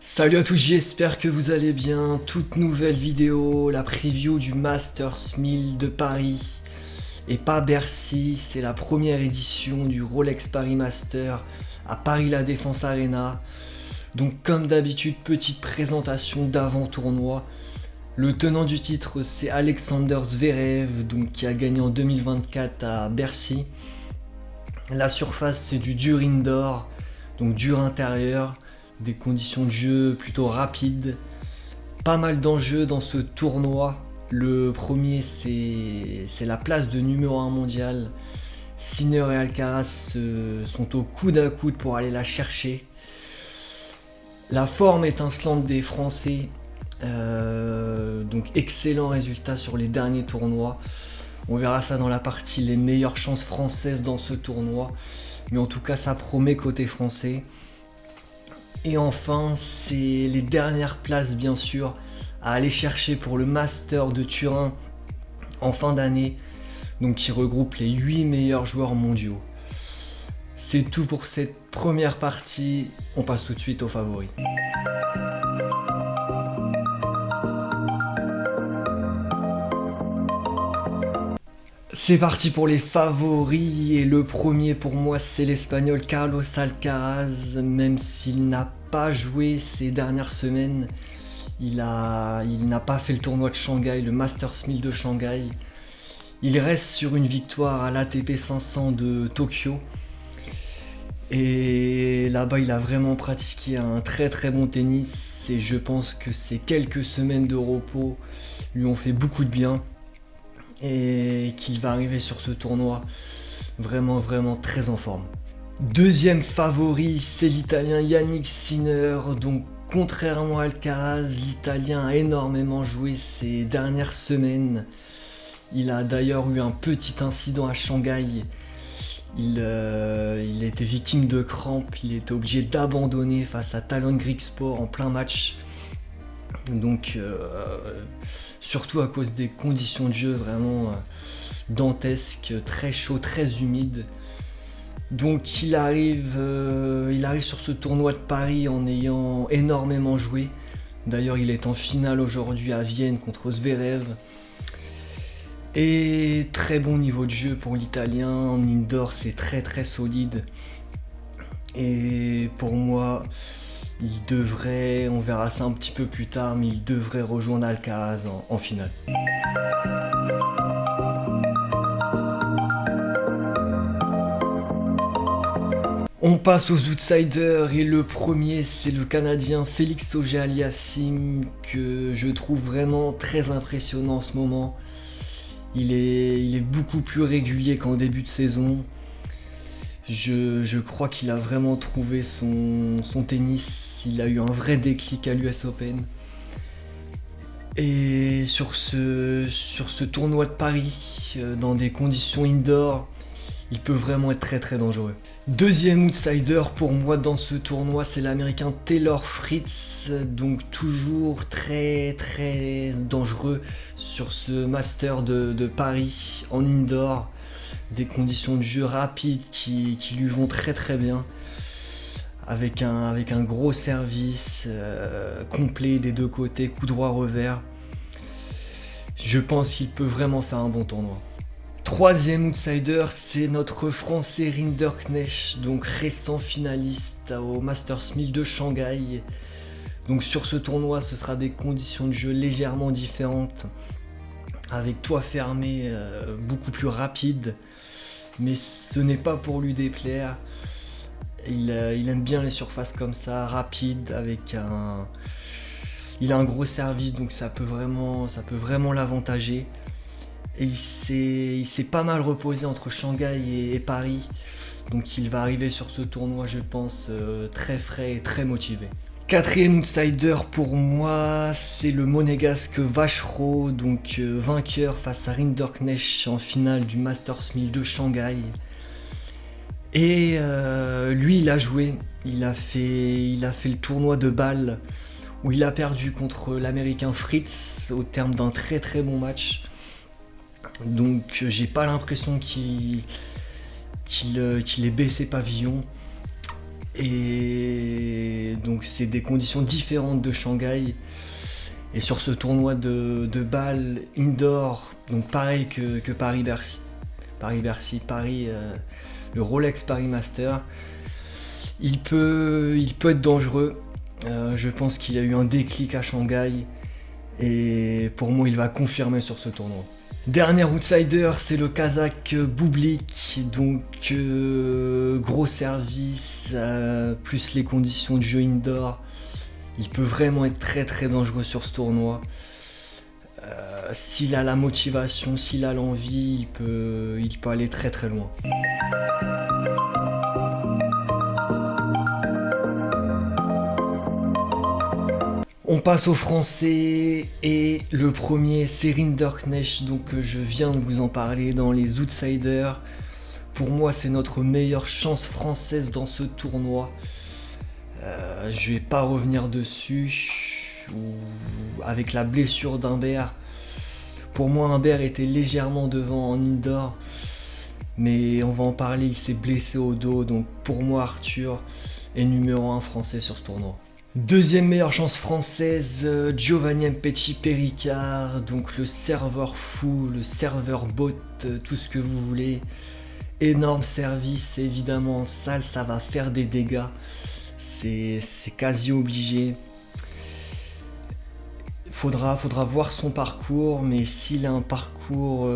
Salut à tous, j'espère que vous allez bien. Toute nouvelle vidéo, la preview du Masters 1000 de Paris. Et pas Bercy, c'est la première édition du Rolex Paris Master à Paris La Défense Arena. Donc comme d'habitude, petite présentation d'avant-tournoi. Le tenant du titre, c'est Alexander Zverev, donc, qui a gagné en 2024 à Bercy. La surface, c'est du dur indoor, donc dur intérieur. Des conditions de jeu plutôt rapides, pas mal d'enjeux dans ce tournoi. Le premier, c'est la place de numéro 1 mondial. Sinner et Alcaraz sont au coude à coude pour aller la chercher. La forme étincelante des Français, donc excellent résultat sur les derniers tournois. On verra ça dans la partie les meilleures chances françaises dans ce tournoi, mais en tout cas ça promet côté français. Et enfin, c'est les dernières places bien sûr à aller chercher pour le Master de Turin en fin d'année, donc qui regroupe les 8 meilleurs joueurs mondiaux. C'est tout pour cette première partie, on passe tout de suite aux favoris. C'est parti pour les favoris et le premier pour moi c'est l'Espagnol Carlos Alcaraz, même s'il n'a pas joué ces dernières semaines, il n'a pas fait le tournoi de Shanghai, le Masters 1000 de Shanghai. Il reste sur une victoire à l'ATP 500 de Tokyo. Et là-bas il a vraiment pratiqué un très très bon tennis et je pense que ces quelques semaines de repos lui ont fait beaucoup de bien. Et qu'il va arriver sur ce tournoi vraiment très en forme. Deuxième favori, c'est l'Italien Yannick Sinner. Donc contrairement à Alcaraz, l'Italien a énormément joué ces dernières semaines. Il a d'ailleurs eu un petit incident à Shanghai. Il a été victime de crampes, il était obligé d'abandonner face à Talon Grigspor en plein match. Donc surtout à cause des conditions de jeu vraiment dantesques, très chaud, très humide. Donc il arrive sur ce tournoi de Paris en ayant énormément joué. D'ailleurs il est en finale aujourd'hui à Vienne contre Zverev. Et très bon niveau de jeu pour l'Italien, en indoor c'est très solide. Et pour moi, il devrait, on verra ça un petit peu plus tard, mais il devrait rejoindre Alcaraz en finale. On passe aux outsiders et le premier c'est le Canadien Félix Auger-Aliassime que je trouve vraiment très impressionnant en ce moment. Il est beaucoup plus régulier qu'en début de saison. Je crois qu'il a vraiment trouvé son tennis, il a eu un vrai déclic à l'US Open. Et sur ce tournoi de Paris, dans des conditions indoor, il peut vraiment être très dangereux. Deuxième outsider pour moi dans ce tournoi, c'est l'américain Taylor Fritz, donc toujours très dangereux sur ce Master de Paris en indoor. Des conditions de jeu rapides qui lui vont très bien, avec un gros service complet des deux côtés, coup droit revers. Je pense qu'il peut vraiment faire un bon tournoi. Troisième outsider, c'est notre français Rinderknecht, donc récent finaliste au Masters 1000 de Shanghai. Donc sur ce tournoi, ce sera des conditions de jeu légèrement différentes, avec toit fermé beaucoup plus rapide. Mais ce n'est pas pour lui déplaire. Il aime bien les surfaces comme ça, rapides, il a un gros service, donc ça peut vraiment l'avantager. Et il s'est pas mal reposé entre Shanghai et Paris. Donc il va arriver sur ce tournoi, je pense, très frais et très motivé. Quatrième outsider pour moi, c'est le monégasque Vachereau, donc vainqueur face à Rinderknecht en finale du Masters 1000 de Shanghai. Et lui, il a joué, il a fait le tournoi de Bâle où il a perdu contre l'américain Fritz au terme d'un très bon match. Donc j'ai pas l'impression qu'il ait baissé pavillon. Et donc c'est des conditions différentes de Shanghai. Et sur ce tournoi de Bâle indoor, donc pareil que Paris-Bercy, le Rolex Paris Master, il peut être dangereux. Je pense qu'il y a eu un déclic à Shanghai et pour moi il va confirmer sur ce tournoi. Dernier outsider, c'est le Kazakh Bublik, donc gros service, plus les conditions de jeu indoor. Il peut vraiment être très très dangereux sur ce tournoi. S'il a la motivation, s'il a l'envie, il peut aller très très loin. On passe aux Français et le premier c'est Rinderknecht, donc je viens de vous en parler dans les outsiders. Pour moi c'est notre meilleure chance française dans ce tournoi. Je vais pas revenir dessus. Avec la blessure d'Humbert, pour moi Humbert était légèrement devant en indoor, mais on va en parler, il s'est blessé au dos, donc pour moi Arthur est numéro 1 français sur ce tournoi. Deuxième meilleure chance française, Giovanni Mpetshi Péricard, donc le serveur fou, le serveur bot, tout ce que vous voulez. Énorme service, évidemment en salle ça va faire des dégâts, c'est quasi obligé. Faudra voir son parcours, mais s'il a un parcours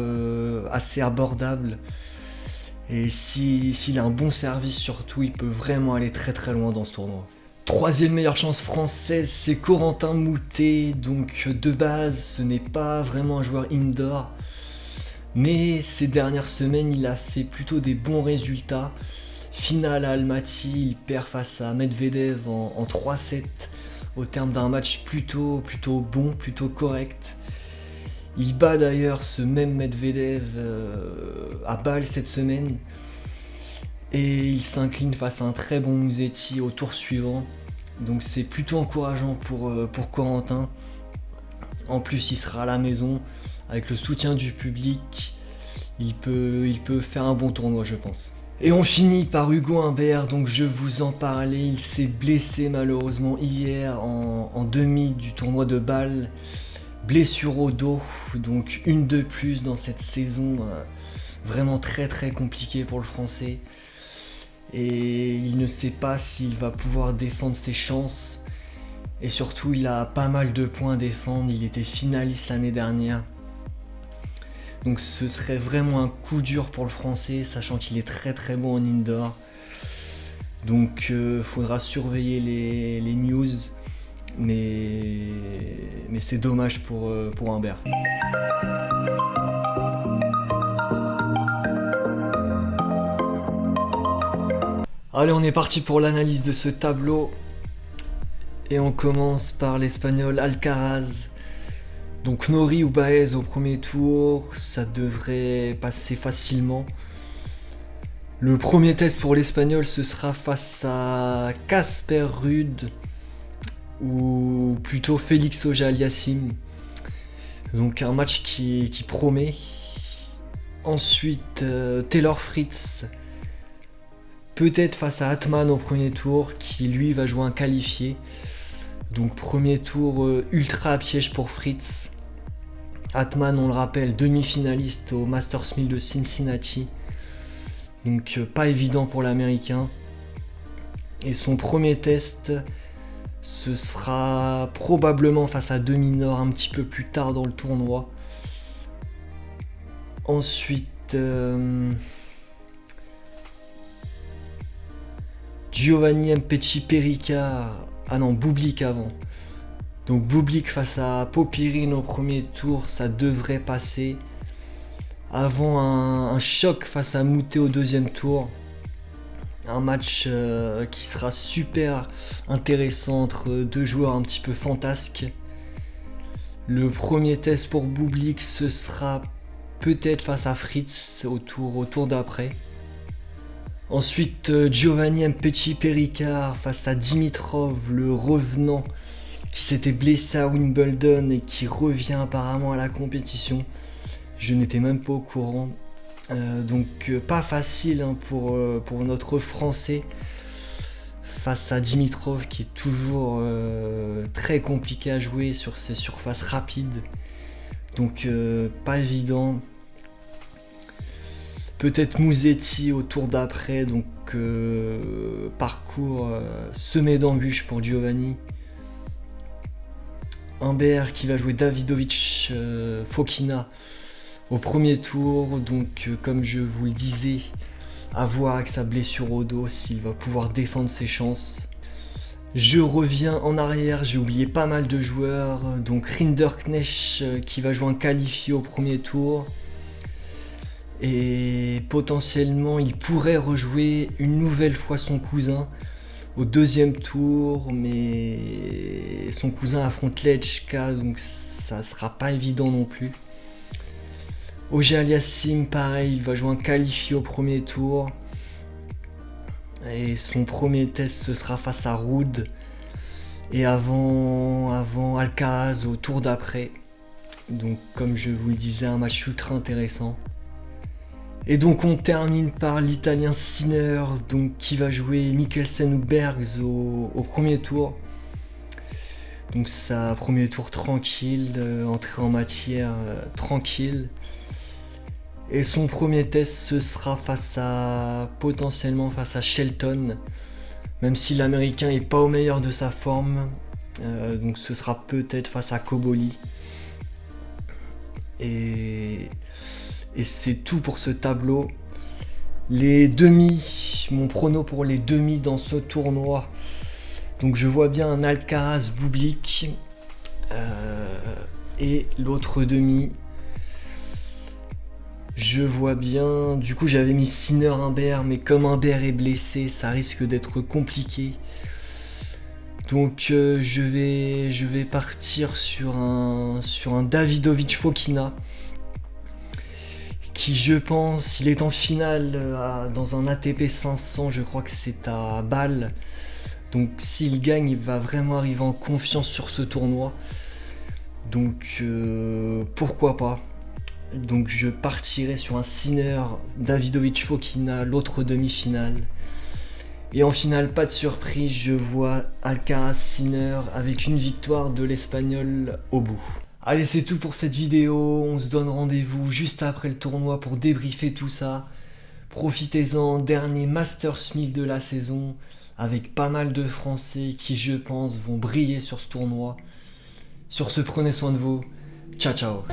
assez abordable et s'il a un bon service surtout, il peut vraiment aller très très loin dans ce tournoi. Troisième meilleure chance française, c'est Corentin Moutet, donc de base ce n'est pas vraiment un joueur indoor, mais ces dernières semaines il a fait plutôt des bons résultats. Finale à Almaty, il perd face à Medvedev en 3-7 au terme d'un match plutôt bon, plutôt correct. Il bat d'ailleurs ce même Medvedev à Bâle cette semaine et il s'incline face à un très bon Musetti au tour suivant. Donc c'est plutôt encourageant pour Corentin. En plus il sera à la maison avec le soutien du public. Il peut faire un bon tournoi je pense. Et on finit par Hugo Humbert, donc je vous en parlais, il s'est blessé malheureusement hier en demi du tournoi de Bâle. Blessure au dos, donc une de plus dans cette saison, vraiment très très compliquée pour le français. Et il ne sait pas s'il va pouvoir défendre ses chances. Et surtout il a pas mal de points à défendre, il était finaliste l'année dernière. Donc ce serait vraiment un coup dur pour le français, sachant qu'il est très très bon en indoor. Donc faudra surveiller les news, mais c'est dommage pour Humbert. Allez, on est parti pour l'analyse de ce tableau. Et on commence par l'Espagnol Alcaraz. Donc Nori ou Baez au premier tour, ça devrait passer facilement. Le premier test pour l'Espagnol, ce sera face à Casper Ruud ou plutôt Félix Auger-Aliassime. Donc un match qui promet. Ensuite Taylor Fritz, peut-être face à Atman au premier tour, qui lui va jouer un qualifié. Donc premier tour ultra à piège pour Fritz. Atman, on le rappelle, demi-finaliste au Masters 1000 de Cincinnati. Donc pas évident pour l'américain. Et son premier test, ce sera probablement face à Demi-Nord un petit peu plus tard dans le tournoi. Ensuite Giovanni Mpetshi Péricard. Ah non, Bublik avant. Donc Bublik face à Popyrin au premier tour, ça devrait passer. Avant un choc face à Moutet au deuxième tour. Un match qui sera super intéressant entre deux joueurs un petit peu fantasques. Le premier test pour Bublik, ce sera peut-être face à Fritz au tour d'après. Ensuite, Giovanni Mpetshi Péricard face à Dimitrov, le revenant qui s'était blessé à Wimbledon et qui revient apparemment à la compétition. Je n'étais même pas au courant. Donc pas facile hein, pour notre Français face à Dimitrov qui est toujours très compliqué à jouer sur ses surfaces rapides. Donc pas évident. Peut-être Musetti au tour d'après, donc parcours semé d'embûches pour Giovanni. Humbert qui va jouer Davidovich Fokina au premier tour, donc comme je vous le disais, à voir avec sa blessure au dos s'il va pouvoir défendre ses chances. Je reviens en arrière, j'ai oublié pas mal de joueurs, donc Rinderknecht qui va jouer un qualifié au premier tour. Et potentiellement il pourrait rejouer une nouvelle fois son cousin au deuxième tour, mais son cousin affronte Lechka, donc ça sera pas évident non plus. Auger-Aliassime, pareil, il va jouer un qualifié au premier tour. Et son premier test, ce sera face à Ruud. Et avant Alcaraz au tour d'après. Donc comme je vous le disais, un match ultra intéressant. Et donc on termine par l'Italien Sinner, donc qui va jouer Mikkelsen ou Bergs au premier tour. Donc ça, premier tour tranquille, entrée en matière tranquille. Et son premier test, ce sera potentiellement face à Shelton, même si l'Américain est pas au meilleur de sa forme. Donc ce sera peut-être face à Cobolli. Et c'est tout pour ce tableau. Les demi, mon prono pour les demi dans ce tournoi. Donc je vois bien un Alcaraz Bublik et l'autre demi. Je vois bien, du coup j'avais mis Sinner Humbert, mais comme Humbert est blessé, ça risque d'être compliqué. Donc je vais partir sur un Davidovich Fokina, qui je pense, il est en finale dans un ATP 500, je crois que c'est à Bâle. Donc s'il gagne, il va vraiment arriver en confiance sur ce tournoi. Donc pourquoi pas. Donc je partirai sur un Sinner Davidovich Fokina, l'autre demi-finale. Et en finale, pas de surprise, je vois Alcaraz Sinner avec une victoire de l'Espagnol au bout. Allez, c'est tout pour cette vidéo, on se donne rendez-vous juste après le tournoi pour débriefer tout ça. Profitez-en, dernier Masters 1000 de la saison, avec pas mal de Français qui, je pense, vont briller sur ce tournoi. Sur ce, prenez soin de vous, ciao ciao.